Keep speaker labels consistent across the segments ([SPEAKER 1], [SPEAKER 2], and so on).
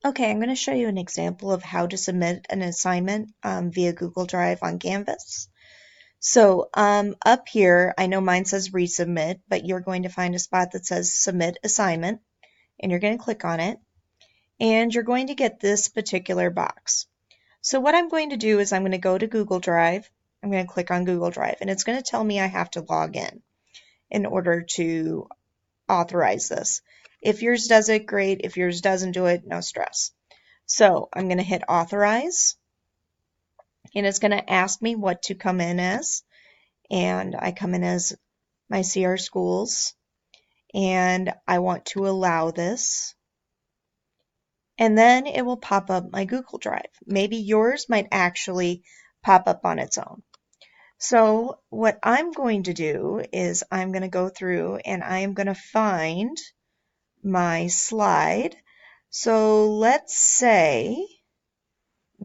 [SPEAKER 1] Okay, I'm going to show you an example of how to submit an assignment via Google Drive on Canvas. So up here, I know mine says resubmit, but you're going to find a spot that says submit assignment, and you're going to click on it, and you're going to get this particular box. So what I'm going to do is I'm going to go to Google Drive. I'm going to click on Google Drive, and it's going to tell me I have to log in order to authorize this. If yours does it, great. If yours doesn't do it, no stress. So I'm going to hit authorize, and it's going to ask me what to come in as, and I come in as my CR schools, and I want to allow this, and then it will pop up my Google Drive. Maybe yours might actually pop up on its own. So what I'm going to do is I'm going to go through and I am going to find my slide. So let's say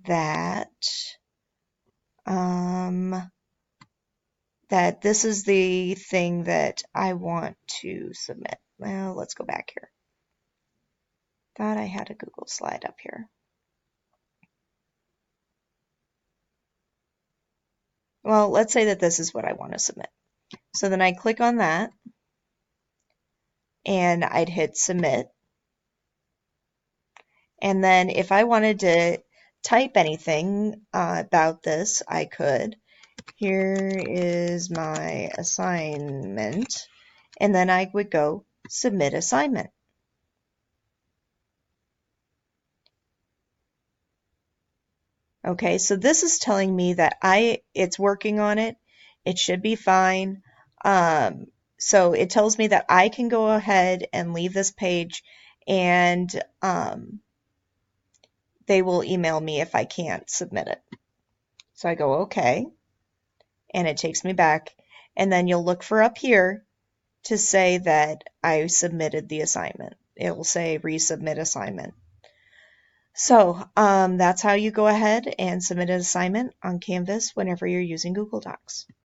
[SPEAKER 1] that that this is the thing that I want to submit. Well, let's go back here. Thought I had a Google slide up here. Well, let's say that this is what I want to submit. So then I click on that and I'd hit submit. And then if I wanted to type anything about this, I could. Here is my assignment. And then I would go submit assignment. Okay, so this is telling me that it's working on it. It should be fine. So it tells me that I can go ahead and leave this page, and they will email me if I can't submit it. So I go okay, and it takes me back, and then you'll look for up here to say that I submitted the assignment. It will say resubmit assignment. So that's how you go ahead and submit an assignment on Canvas whenever you're using Google Docs.